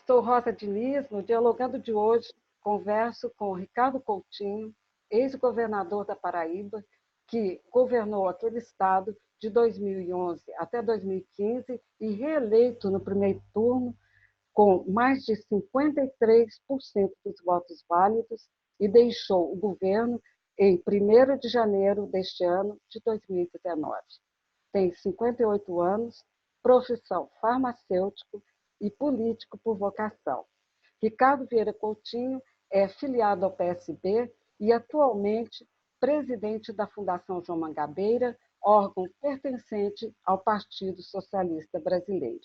Sou Rosa Diniz. No Dialogando de hoje, converso com Ricardo Coutinho, ex-governador da Paraíba, que governou aquele estado de 2011 até 2015 e reeleito no primeiro turno com mais de 53% dos votos válidos e deixou o governo em 1º de janeiro deste ano de 2019. Tem 58 anos, profissão farmacêutico e político por vocação. Ricardo Vieira Coutinho é filiado ao PSB e atualmente presidente da Fundação João Mangabeira, órgão pertencente ao Partido Socialista Brasileiro.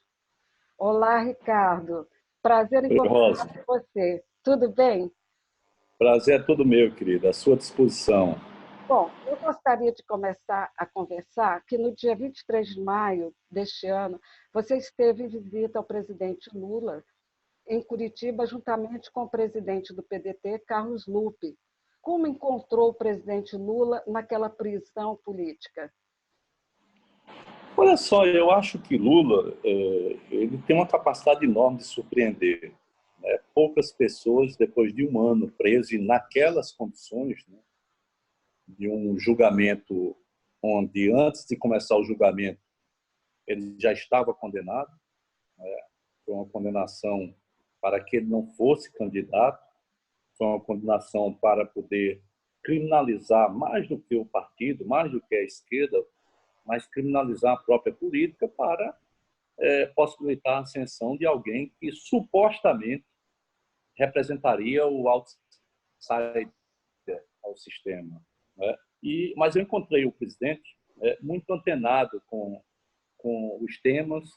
Olá, Ricardo. Prazer em Oi, conversar Rosa. com você. Tudo bem? Prazer é todo meu, querido, à sua disposição. Bom, eu gostaria de começar a conversar que no dia 23 de maio deste ano, você esteve em visita ao presidente Lula em Curitiba, juntamente com o presidente do PDT, Carlos Lupe. Como encontrou o presidente Lula naquela prisão política? Olha só, eu acho que Lula ele tem uma capacidade enorme de surpreender. Né? Poucas pessoas, depois de um ano preso e naquelas condições, né, de um julgamento onde, antes de começar o julgamento, ele já estava condenado, né? Foi uma condenação para que ele não fosse candidato, foi uma condenação para poder criminalizar mais do que o partido, mais do que a esquerda, mas criminalizar a própria política para possibilitar a ascensão de alguém que supostamente representaria o outsider ao sistema. Né? Mas eu encontrei o presidente muito antenado com os temas.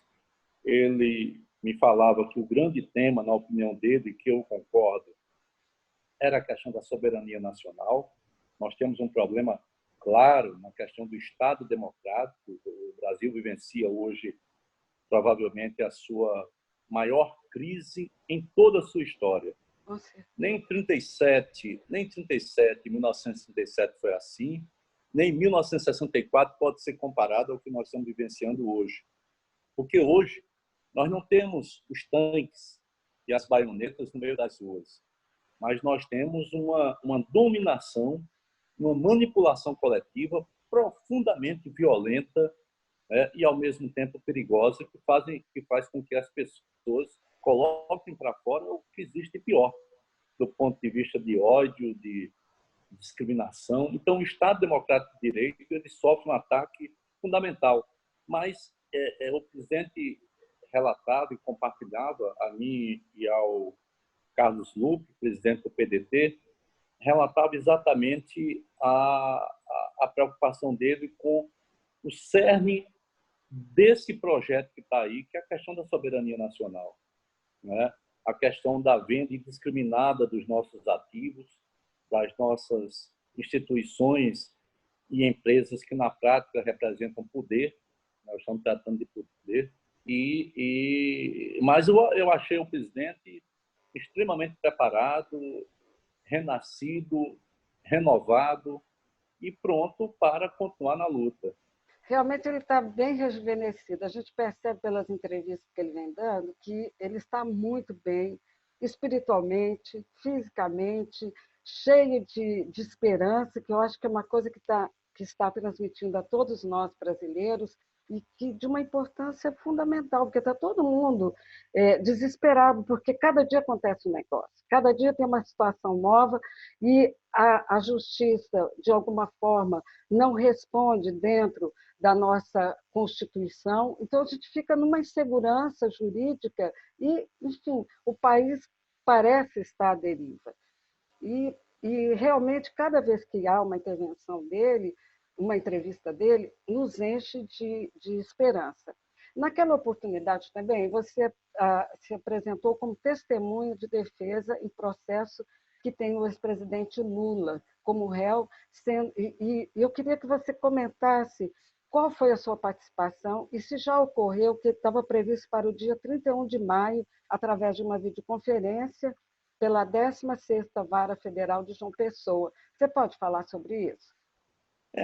Ele me falava que o grande tema, na opinião dele, que eu concordo, era a questão da soberania nacional. Nós temos um problema claro na questão do Estado democrático. O Brasil vivencia hoje, provavelmente, a sua maior crise em toda a sua história. Nem 37, 1937 foi assim, nem 1964 pode ser comparado ao que nós estamos vivenciando hoje. Porque hoje nós não temos os tanques e as baionetas no meio das ruas, mas nós temos uma dominação, uma manipulação coletiva profundamente violenta, né, e, ao mesmo tempo, perigosa, que faz com que as pessoas coloquem para fora o que existe pior, do ponto de vista de ódio, de discriminação. Então, o Estado Democrático de Direito ele sofre um ataque fundamental. Mas o presidente relatava e compartilhava, a mim e ao Carlos Lupe, presidente do PDT, relatava exatamente a preocupação dele com o cerne desse projeto que está aí, que é a questão da soberania nacional, né? A questão da venda indiscriminada dos nossos ativos, das nossas instituições e empresas que, na prática, representam poder. Nós estamos tratando de poder. Mas eu achei o presidente extremamente preparado, renascido, renovado e pronto para continuar na luta. Realmente ele está bem rejuvenescido. A gente percebe pelas entrevistas que ele vem dando que ele está muito bem, espiritualmente, fisicamente, cheio de esperança, que eu acho que é uma coisa que está transmitindo a todos nós brasileiros e que de uma importância fundamental, porque está todo mundo desesperado, porque cada dia acontece um negócio, cada dia tem uma situação nova e a justiça, de alguma forma, não responde dentro da nossa Constituição. Então, a gente fica numa insegurança jurídica e, enfim, o país parece estar à deriva. E realmente, cada vez que há uma intervenção dele, uma entrevista dele, nos enche de esperança. Naquela oportunidade também, você se apresentou como testemunho de defesa em processo que tem o ex-presidente Lula como réu, e eu queria que você comentasse qual foi a sua participação e se já ocorreu, que estava previsto para o dia 31 de maio, através de uma videoconferência, pela 16ª Vara Federal de João Pessoa. Você pode falar sobre isso?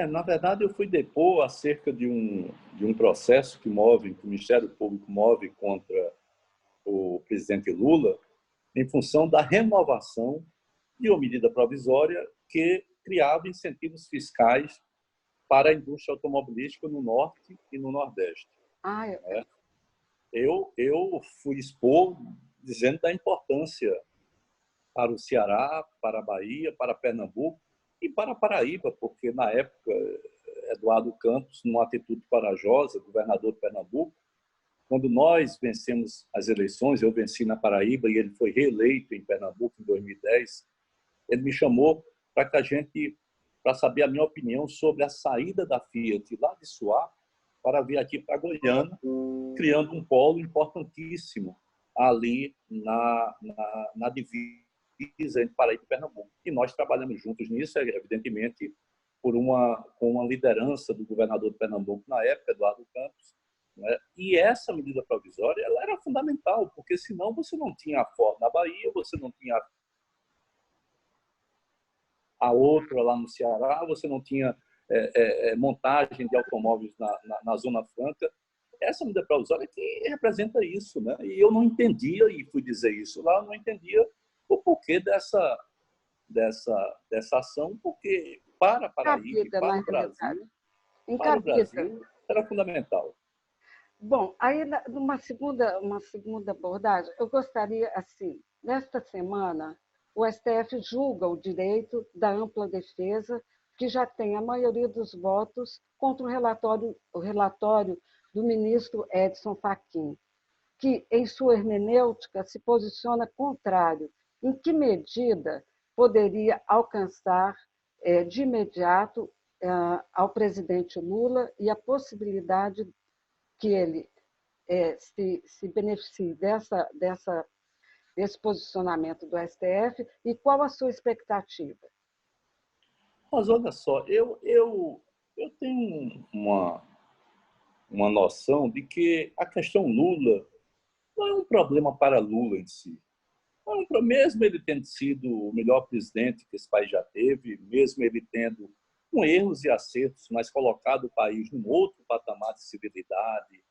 Na verdade, eu fui depor acerca de um processo que o Ministério Público move contra o presidente Lula em função da renovação de uma medida provisória que criava incentivos fiscais para a indústria automobilística no Norte e no Nordeste. Ah, né? Eu fui expor dizendo da importância para o Ceará, para a Bahia, para Pernambuco e para a Paraíba, porque na época Eduardo Campos, numa atitude corajosa, governador de Pernambuco, quando nós vencemos as eleições, eu venci na Paraíba e ele foi reeleito em Pernambuco em 2010, ele me chamou para saber a minha opinião sobre a saída da Fiat lá de Suá para vir aqui para Goiânia, criando um polo importantíssimo ali na divisa entre Paraíba e Pernambuco. E nós trabalhamos juntos nisso, evidentemente, com uma liderança do governador de Pernambuco na época, Eduardo Campos, né? E essa medida provisória ela era fundamental, porque senão você não tinha a Ford na Bahia, você não tinha a outra lá no Ceará, você não tinha montagem de automóveis na Zona Franca. Essa medida provisória que representa isso, né? E eu não entendia, e fui dizer isso lá, eu não entendia o porquê dessa ação, porque para Paraíba, encabida, na realidade. para o Encabida. Brasil era fundamental. Bom, aí numa uma segunda abordagem, eu gostaria, assim, nesta semana, o STF julga o direito da ampla defesa, que já tem a maioria dos votos contra o relatório do ministro Edson Fachin, que, em sua hermenêutica, se posiciona contrário. Em que medida poderia alcançar de imediato ao presidente Lula e a possibilidade que ele se beneficie desse posicionamento do STF e qual a sua expectativa? Mas olha só, eu tenho uma noção de que a questão Lula não é um problema para Lula em si. Mesmo ele tendo sido o melhor presidente que esse país já teve, mesmo ele tendo, com erros e acertos, mas colocado o país num outro patamar de civilidade,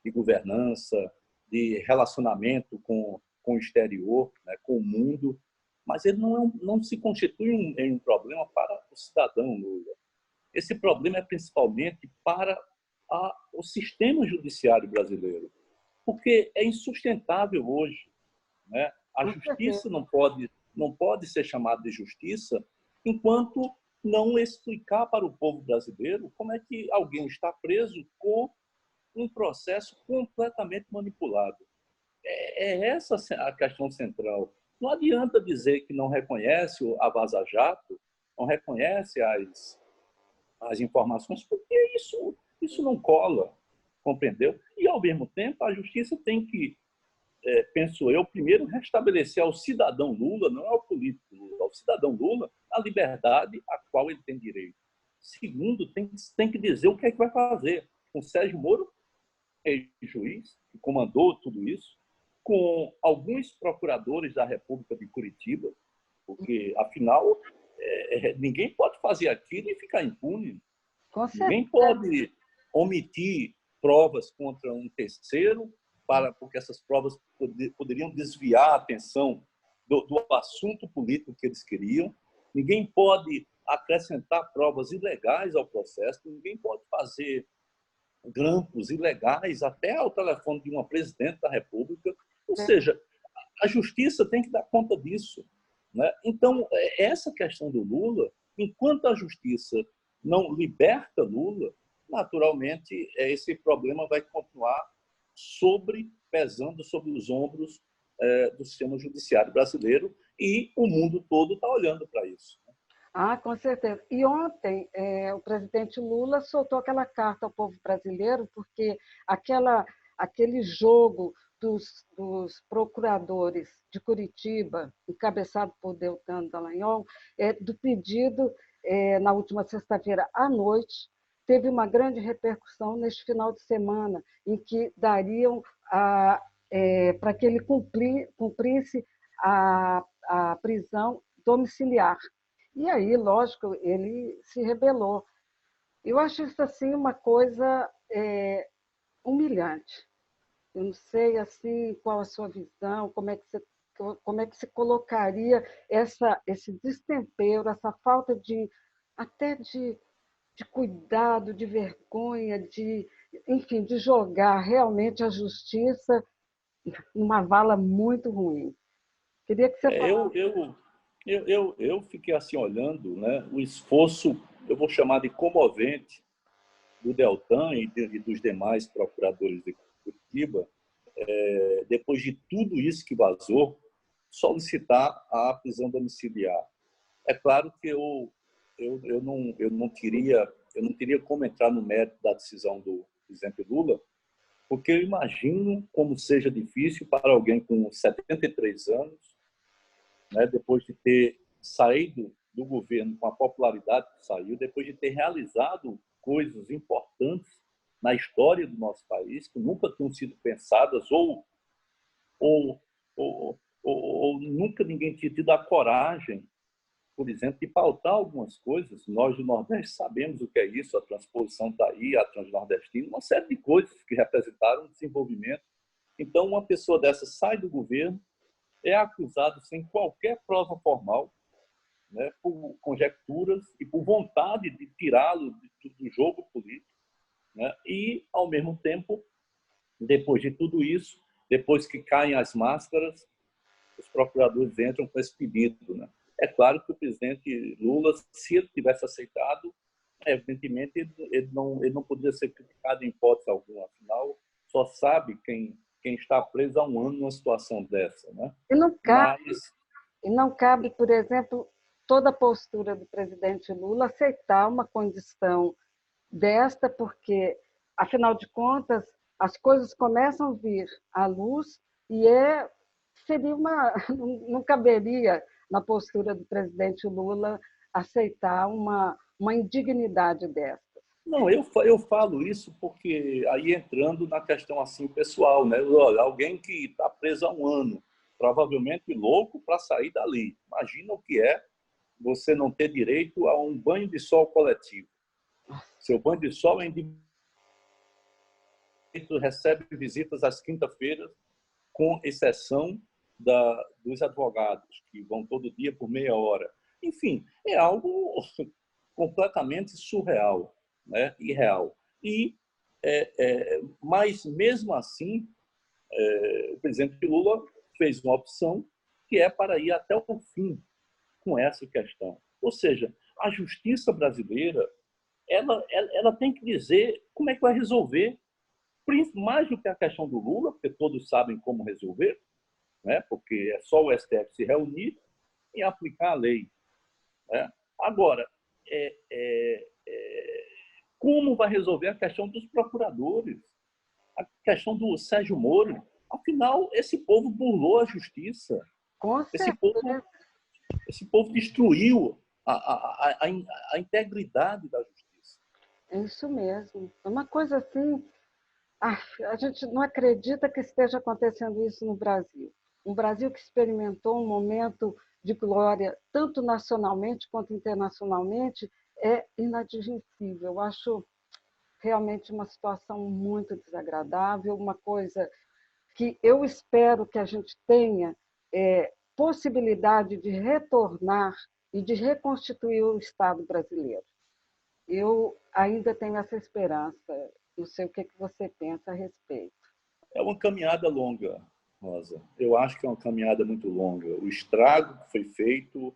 de governança, de relacionamento com o exterior, né, com o mundo, mas ele não se constitui em um problema para o cidadão Lula. Esse problema é principalmente para o sistema judiciário brasileiro, porque é insustentável hoje, né? A justiça não pode ser chamada de justiça enquanto não explicar para o povo brasileiro como é que alguém está preso com um processo completamente manipulado. É essa a questão central. Não adianta dizer que não reconhece a Vaza Jato, não reconhece as informações, porque isso não cola, compreendeu? E, ao mesmo tempo, a justiça tem que, penso eu, primeiro restabelecer ao cidadão Lula, não ao político Lula, ao cidadão Lula, a liberdade a qual ele tem direito. Segundo, tem que dizer o que é que vai fazer. Com Sérgio Moro, ex-juiz, que comandou tudo isso, com alguns procuradores da República de Curitiba, porque, afinal, ninguém pode fazer aquilo e ficar impune. Com Ninguém certeza. pode omitir provas contra um terceiro, porque essas provas poderiam desviar a atenção do assunto político que eles queriam. Ninguém pode acrescentar provas ilegais ao processo, ninguém pode fazer grampos ilegais até ao telefone de uma presidente da República. Ou seja, a justiça tem que dar conta disso, né? Então, essa questão do Lula, enquanto a justiça não liberta Lula, naturalmente, esse problema vai continuar pesando sobre os ombros do sistema judiciário brasileiro e o mundo todo está olhando para isso. Ah, com certeza. E ontem o presidente Lula soltou aquela carta ao povo brasileiro, porque aquele jogo dos procuradores de Curitiba, encabeçado por Deltan Dallagnol, do pedido na última sexta-feira à noite, teve uma grande repercussão neste final de semana, em que dariam para que ele cumprisse a prisão domiciliar. E aí, lógico, ele se rebelou. Eu acho isso assim uma coisa humilhante. Eu não sei assim qual a sua visão, como é que você colocaria esse destempero, essa falta de até de cuidado, de vergonha, enfim, de jogar realmente a justiça numa vala muito ruim. Queria que você É, falasse. eu fiquei assim olhando, né, o esforço, eu vou chamar de comovente, do Deltan e dos demais procuradores de Curitiba, depois de tudo isso que vazou, solicitar a prisão domiciliar. É claro que eu não teria como entrar no mérito da decisão do presidente Lula, porque eu imagino como seja difícil para alguém com 73 anos, né, depois de ter saído do governo com a popularidade que saiu, depois de ter realizado coisas importantes na história do nosso país, que nunca tinham sido pensadas ou, ou nunca ninguém tinha tido a coragem, por exemplo, de pautar algumas coisas. Nós do Nordeste sabemos o que é isso, a transposição está aí, a Transnordestina, uma série de coisas que representaram desenvolvimento. Então, uma pessoa dessa sai do governo, é acusado sem qualquer prova formal, né, por conjecturas e por vontade de tirá-lo do jogo político, né, e, ao mesmo tempo, depois de tudo isso, depois que caem as máscaras, os procuradores entram com esse pedido. Né? É claro que o presidente Lula, se ele tivesse aceitado, evidentemente ele não poderia ser criticado em hipótese alguma, afinal, só sabe quem está preso há um ano numa situação dessa. Né? E não cabe, Mas e não cabe, por exemplo, toda a postura do presidente Lula aceitar uma condição desta, porque, afinal de contas, as coisas começam a vir à luz e seria não caberia na postura do presidente Lula aceitar uma indignidade dessa. não, eu falo isso porque aí entrando na questão assim pessoal, né? Olha, alguém que está preso há um ano, provavelmente louco para sair dali. Imagina o que é você não ter direito a um banho de sol coletivo. Seu banho de sol é indivíduo, recebe visitas às quinta-feiras, com exceção dos advogados, que vão todo dia por meia hora. Enfim, é algo completamente surreal, né? Irreal. Mas, mesmo assim, o presidente Lula fez uma opção que é para ir até o fim com essa questão. Ou seja, a justiça brasileira ela tem que dizer como é que vai resolver, mais do que a questão do Lula, porque todos sabem como resolver, né? Porque é só o STF se reunir e aplicar a lei. Né? Agora, como vai resolver a questão dos procuradores, a questão do Sérgio Moro? Afinal, esse povo burlou a justiça, Com esse certeza, povo destruiu a integridade da justiça. é isso mesmo. É uma coisa assim, a gente não acredita que esteja acontecendo isso no Brasil. Um Brasil que experimentou um momento de glória, tanto nacionalmente quanto internacionalmente, é inadmissível. Eu acho realmente uma situação muito desagradável, uma coisa que eu espero que a gente tenha possibilidade de retornar e de reconstituir o Estado brasileiro. Eu ainda tenho essa esperança. Não sei o que você pensa a respeito. É uma caminhada longa, Rosa. Eu acho que é uma caminhada muito longa. O estrago que foi feito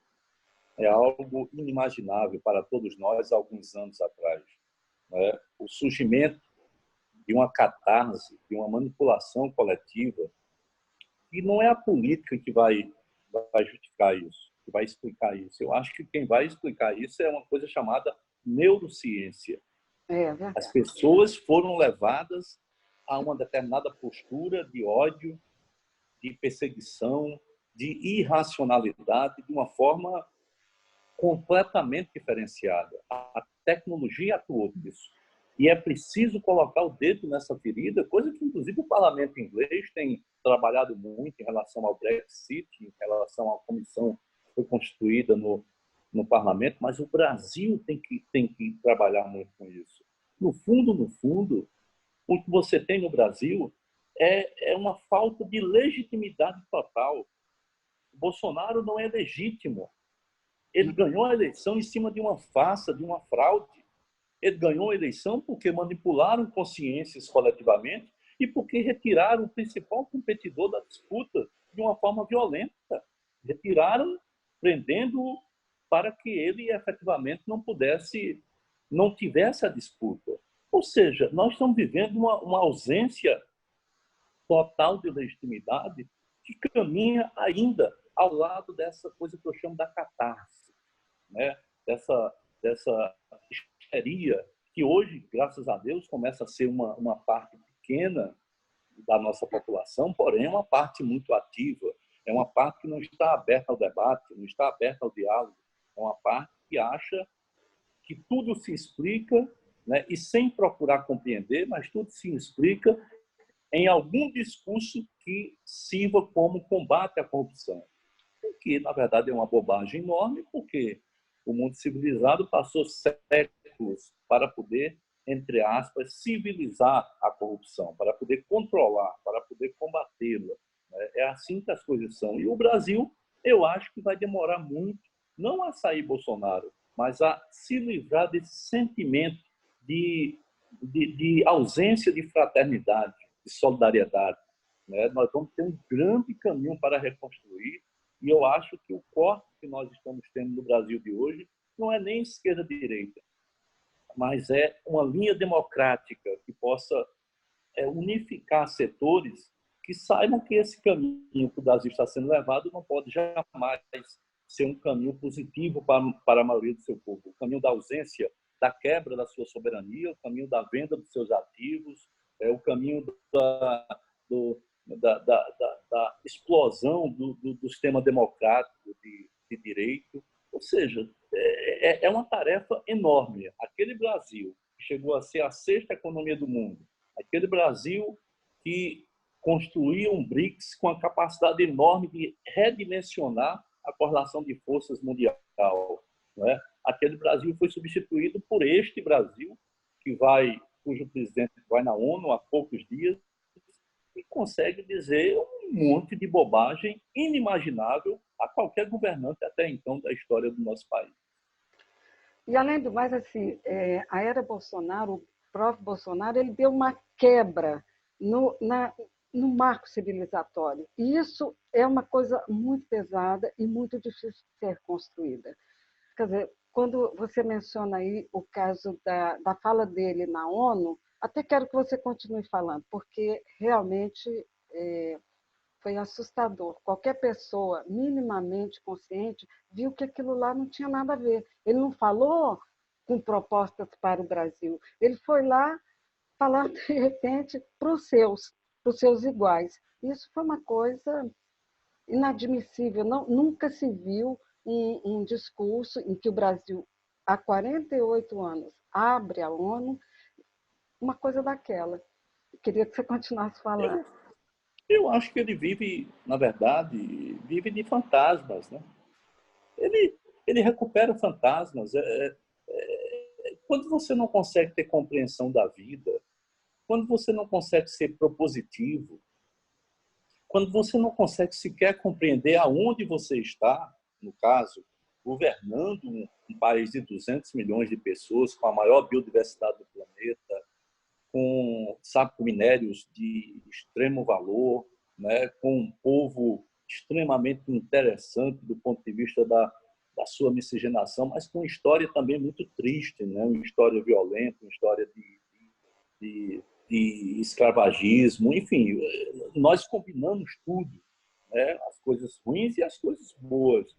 é algo inimaginável para todos nós há alguns anos atrás. Né? O surgimento de uma catarse, de uma manipulação coletiva, e não é a política que vai justificar isso, que vai explicar isso. Eu acho que quem vai explicar isso é uma coisa chamada neurociência. É As verdade. pessoas foram levadas a uma determinada postura de ódio, de perseguição, de irracionalidade, de uma forma completamente diferenciada. A tecnologia atuou nisso. E é preciso colocar o dedo nessa ferida, coisa que, inclusive, o parlamento inglês tem trabalhado muito em relação ao Brexit, em relação à comissão que foi constituída no parlamento, mas o Brasil tem que trabalhar muito com isso. No fundo, o que você tem no Brasil é uma falta de legitimidade total. O Bolsonaro não é legítimo. Ele ganhou a eleição em cima de uma farsa, de uma fraude. Ele ganhou a eleição porque manipularam consciências coletivamente e porque retiraram o principal competidor da disputa de uma forma violenta. Retiraram, prendendo-o para que ele efetivamente não tivesse a disputa. Ou seja, nós estamos vivendo uma ausência total de legitimidade que caminha ainda ao lado dessa coisa que eu chamo da catarse, né? dessa histeria que hoje, graças a Deus, começa a ser uma parte pequena da nossa população, porém é uma parte muito ativa, é uma parte que não está aberta ao debate, não está aberta ao diálogo, é uma parte que acha que tudo se explica, né, e sem procurar compreender, mas tudo se explica em algum discurso que sirva como combate à corrupção. O que, na verdade, é uma bobagem enorme, porque o mundo civilizado passou séculos para poder, entre aspas, civilizar a corrupção, para poder controlar, para poder combatê-la. É assim que as coisas são. E o Brasil, eu acho que vai demorar muito, não a sair Bolsonaro, mas a se livrar desse sentimento de ausência de fraternidade, de solidariedade. Nós vamos ter um grande caminho para reconstruir, e eu acho que o corte que nós estamos tendo no Brasil de hoje não é nem esquerda-direita, mas é uma linha democrática que possa unificar setores que saibam que esse caminho que o Brasil está sendo levado não pode jamais ser um caminho positivo para a maioria do seu povo. O caminho da ausência, da quebra da sua soberania, o caminho da venda dos seus ativos, o caminho da explosão do sistema democrático de direito. Ou seja, é uma tarefa enorme. Aquele Brasil que chegou a ser a sexta economia do mundo, aquele Brasil que construía um BRICS com a capacidade enorme de redimensionar a correlação de forças mundial. Não é? Aquele Brasil foi substituído por este Brasil, cujo presidente vai na ONU há poucos dias e consegue dizer um monte de bobagem inimaginável a qualquer governante até então da história do nosso país. E, além do mais, assim, a era Bolsonaro, o próprio Bolsonaro, ele deu uma quebra no marco civilizatório. E isso é uma coisa muito pesada e muito difícil de ser construída. Quer dizer, quando você menciona aí o caso da fala dele na ONU, até quero que você continue falando, porque realmente foi assustador. Qualquer pessoa minimamente consciente viu que aquilo lá não tinha nada a ver. Ele não falou com propostas para o Brasil. Ele foi lá falar, de repente, para os seus iguais. Isso foi uma coisa inadmissível. Nunca se viu um discurso em que o Brasil, há 48 anos, abre a ONU, uma coisa daquela. Eu queria que você continuasse falando. Eu acho que ele vive, na verdade, vive de fantasmas, né? Ele recupera fantasmas. Quando você não consegue ter compreensão da vida, quando você não consegue ser propositivo, quando você não consegue sequer compreender aonde você está, no caso, governando um país de 200 milhões de pessoas, com a maior biodiversidade do planeta, com minérios de extremo valor, né, com um povo extremamente interessante do ponto de vista da sua miscigenação, mas com uma história também muito triste, né, uma história violenta, uma história de escravagismo, enfim, nós combinamos tudo, né, as coisas ruins e as coisas boas.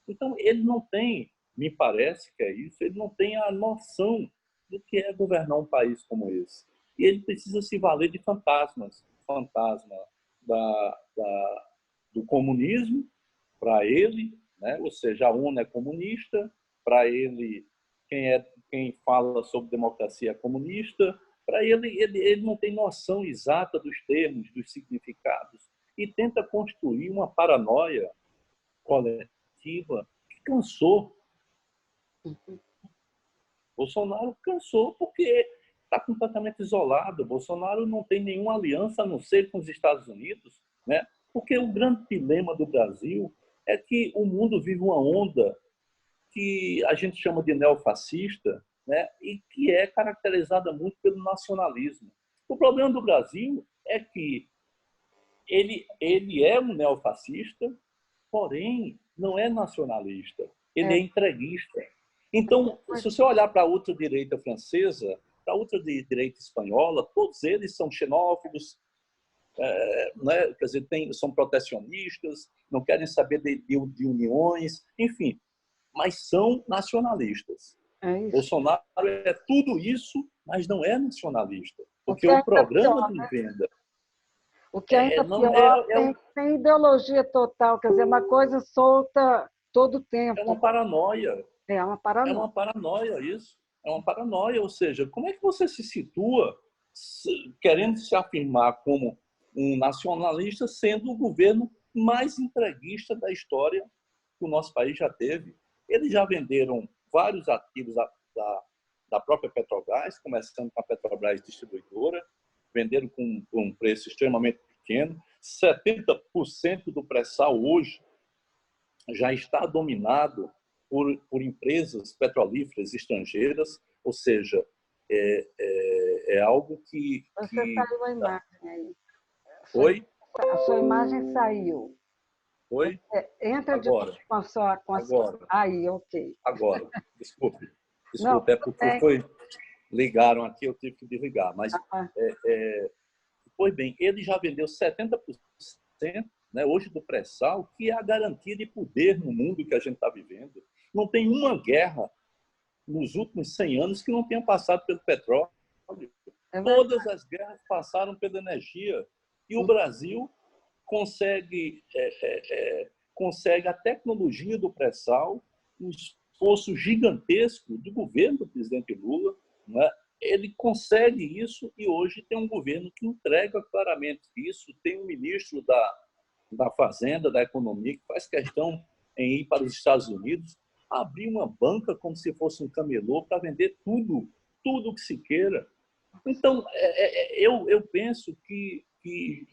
Então, ele não tem, me parece que é isso, ele não tem a noção do que é governar um país como esse. E ele precisa se valer de fantasmas. Fantasma do comunismo, para ele, né? Ou seja, a ONU é comunista, para ele, quem fala sobre democracia é comunista, para ele não tem noção exata dos termos, dos significados, e tenta construir uma paranoia coletiva que cansou. Bolsonaro cansou porque está completamente isolado. Bolsonaro não tem nenhuma aliança a não ser com os Estados Unidos, né? Porque o grande dilema do Brasil é que o mundo vive uma onda que a gente chama de neofascista, né? E que é caracterizada muito pelo nacionalismo. O problema do Brasil é que ele é um neofascista, porém não é nacionalista, ele é É, entreguista. Então, se você olhar para a ultradireita francesa, para a ultradireita espanhola, todos eles são xenófobos, né? Quer dizer, são protecionistas, não querem saber de uniões, enfim, mas são nacionalistas. é isso. Bolsonaro é tudo isso, mas não é nacionalista, O porque que é o ainda programa pior, de venda o que é ainda não pior tem ideologia total, quer dizer, uma coisa solta todo o é tempo. uma paranoia. É uma É paranoia. uma paranoia isso. É uma paranoia, ou seja, como é que você se situa querendo se afirmar como um nacionalista, sendo o governo mais entreguista da história que o nosso país já teve? Eles já venderam vários ativos da própria Petrobras, começando com a Petrobras Distribuidora, venderam com um preço extremamente pequeno. 70% do pré-sal hoje já está dominado por empresas petrolíferas estrangeiras, ou seja, é algo Você saiu a imagem aí. Oi? A sua imagem saiu. Oi? Entra de novo Agora, com a sua. agora, Aí, ok. agora. Desculpe, Não, desculpe, é tudo porque bem. ligaram aqui, eu tive que desligar, mas Ah, pois bem, ele já vendeu 70%, né, hoje do pré-sal, que é a garantia de poder no mundo que a gente está vivendo. Não tem uma guerra nos últimos 100 anos que não tenha passado pelo petróleo. é verdade. Todas as guerras passaram pela energia. E o Brasil consegue a tecnologia do pré-sal, um esforço gigantesco do governo do presidente Lula, né? Ele consegue isso e hoje tem um governo que entrega claramente isso. Tem um ministro da Fazenda, da Economia, que faz questão em ir para os Estados Unidos, abrir uma banca como se fosse um camelô para vender tudo que se queira. Então, eu penso que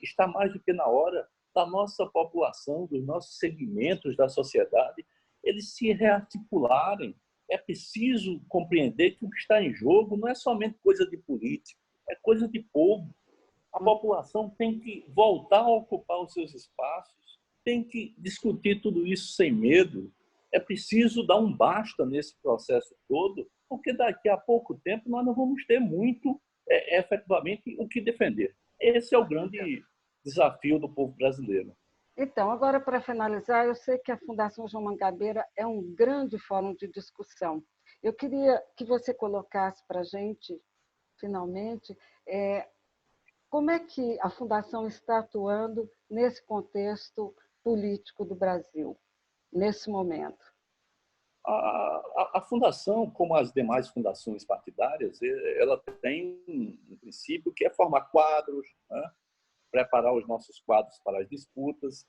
está mais do que na hora da nossa população, dos nossos segmentos da sociedade, eles se rearticularem. É preciso compreender que o que está em jogo não é somente coisa de político, é coisa de povo. A população tem que voltar a ocupar os seus espaços, tem que discutir tudo isso sem medo. É preciso dar um basta nesse processo todo, porque daqui a pouco tempo nós não vamos ter muito, efetivamente, o que defender. Esse é o grande desafio do povo brasileiro. Então, agora, para finalizar, eu sei que a Fundação João Mangabeira é um grande fórum de discussão. Eu queria que você colocasse para a gente, finalmente, como é que a Fundação está atuando nesse contexto político do Brasil, nesse momento. A fundação, como as demais fundações partidárias, ela tem um princípio que é formar quadros, né? Preparar os nossos quadros para as disputas.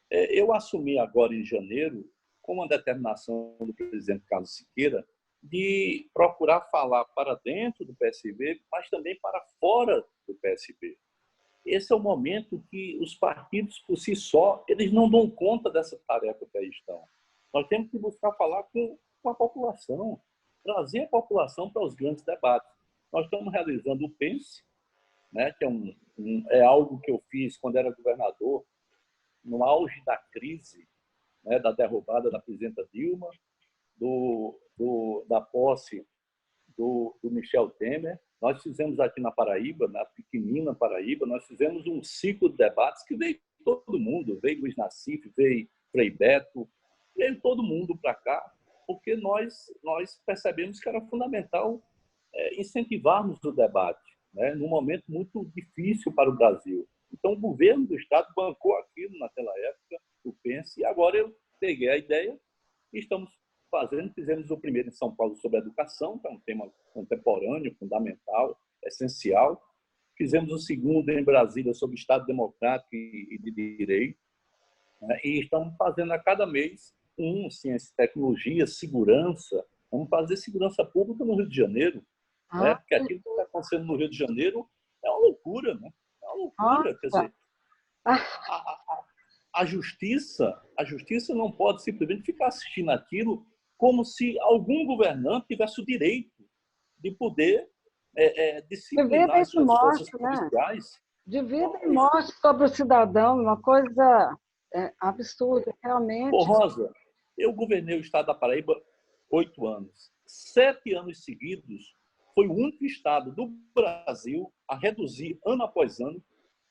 Eu assumi agora em janeiro, com uma determinação do presidente Carlos Siqueira, de procurar falar para dentro do PSB, mas também para fora do PSB. Esse é o momento que os partidos, por si só, eles não dão conta dessa tarefa que aí estão. Nós temos que buscar falar com a população, trazer a população para os grandes debates. Nós estamos realizando o PENSE, né, que é algo que eu fiz quando era governador, no auge da crise, né, da derrubada da presidenta Dilma, da posse do Michel Temer. Nós fizemos aqui na Paraíba, na pequenina Paraíba, nós fizemos um ciclo de debates que veio todo mundo, veio Luiz Nassif, veio Frei Beto, veio todo mundo para cá, porque nós percebemos que era fundamental incentivarmos o debate, né, num momento muito difícil para o Brasil. Então, o governo do Estado bancou aquilo naquela época, o PENSE, e agora eu peguei a ideia e estamos fizemos o primeiro em São Paulo sobre a educação, que é um tema contemporâneo, fundamental, essencial. Fizemos o segundo em Brasília sobre Estado Democrático e de Direito, né? E estamos fazendo a cada mês ciência e tecnologia, segurança. Vamos fazer segurança pública no Rio de Janeiro. né? Ah, Porque aquilo que está acontecendo no Rio de Janeiro é uma loucura, né? É uma loucura. Quer nossa. dizer, a justiça não pode simplesmente ficar assistindo aquilo como se algum governante tivesse o direito de poder De vida disciplinar e as de suas forças morte, né? policiais. De vida e Lógico. morte sobre o cidadão, uma coisa absurda, Ô, realmente. Rosa, eu governei o estado da Paraíba 8 anos. 7 anos seguidos, foi o único estado do Brasil a reduzir, ano após ano,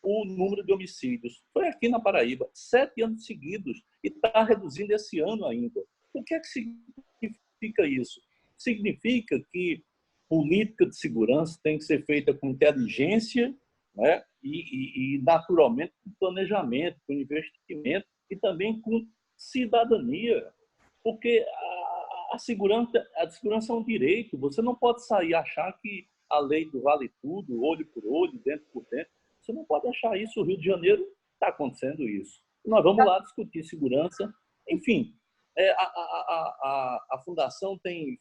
o número de homicídios. Foi aqui na Paraíba, 7 anos seguidos, e está reduzindo esse ano ainda. O que é que significa isso? Significa que política de segurança tem que ser feita com inteligência, né? E naturalmente, com planejamento, com investimento e também com cidadania. Porque a segurança é um direito. Você não pode sair e achar que a lei do vale tudo, olho por olho, dentro por dentro. Você não pode achar isso. O Rio de Janeiro está acontecendo isso. Nós vamos lá discutir segurança. Enfim, a Fundação tem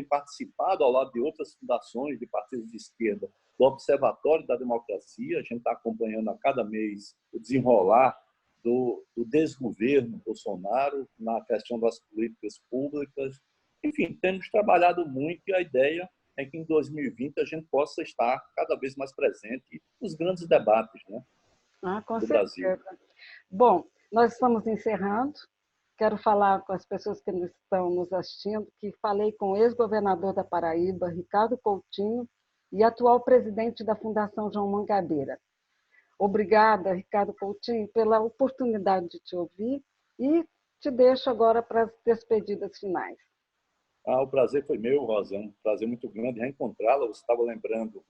participado, ao lado de outras fundações de partidos de esquerda, do Observatório da Democracia. A gente está acompanhando a cada mês o desenrolar do desgoverno Bolsonaro na questão das políticas públicas. Enfim, temos trabalhado muito e a ideia é que em 2020 a gente possa estar cada vez mais presente nos grandes debates, né, Com do Brasil. certeza. Bom, nós estamos encerrando. Quero falar com as pessoas que estão nos assistindo que falei com o ex-governador da Paraíba, Ricardo Coutinho, e atual presidente da Fundação João Mangabeira. Obrigada, Ricardo Coutinho, pela oportunidade de te ouvir e te deixo agora para as despedidas finais. O prazer foi meu, Rosa. É um prazer muito grande reencontrá-la. Você estava lembrando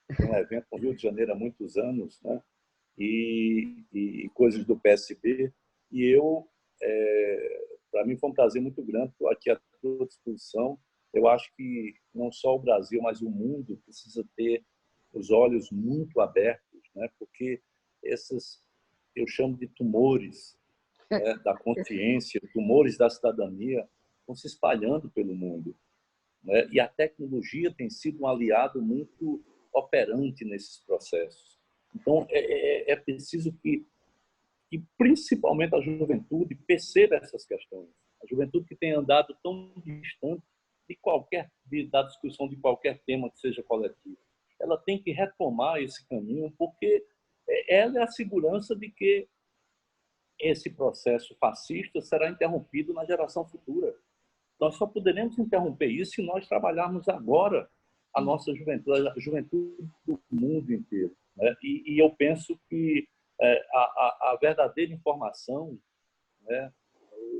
de um evento no Rio de Janeiro há muitos anos, né? E coisas do PSB. E para mim foi um prazer muito grande. Estou aqui à sua disposição. Eu acho que não só o Brasil, mas o mundo precisa ter os olhos muito abertos, né? Porque esses, eu chamo de tumores, né, da consciência, tumores da cidadania, estão se espalhando pelo mundo, né? E a tecnologia tem sido um aliado muito operante nesses processos. Então, é preciso que principalmente a juventude perceba essas questões. A juventude que tem andado tão distante da discussão de qualquer tema que seja coletivo, ela tem que retomar esse caminho, porque ela é a segurança de que esse processo fascista será interrompido na geração futura. Nós só poderemos interromper isso se nós trabalharmos agora a nossa juventude, a juventude do mundo inteiro, né? E eu penso que a verdadeira informação, né,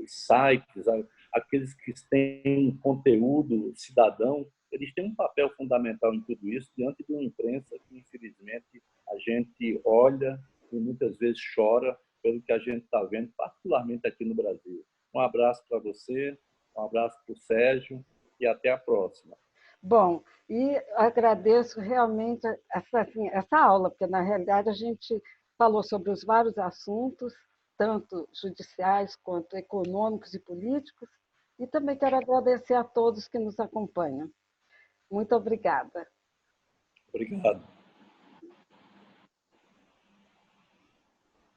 os sites, aqueles que têm conteúdo cidadão, eles têm um papel fundamental em tudo isso, diante de uma imprensa que, infelizmente, a gente olha e muitas vezes chora pelo que a gente está vendo, particularmente aqui no Brasil. Um abraço para você, um abraço para o Sérgio e até a próxima. Bom, e agradeço realmente essa aula, porque, na realidade, a gente falou sobre os vários assuntos, tanto judiciais quanto econômicos e políticos, e também quero agradecer a todos que nos acompanham. Muito obrigada. Obrigado.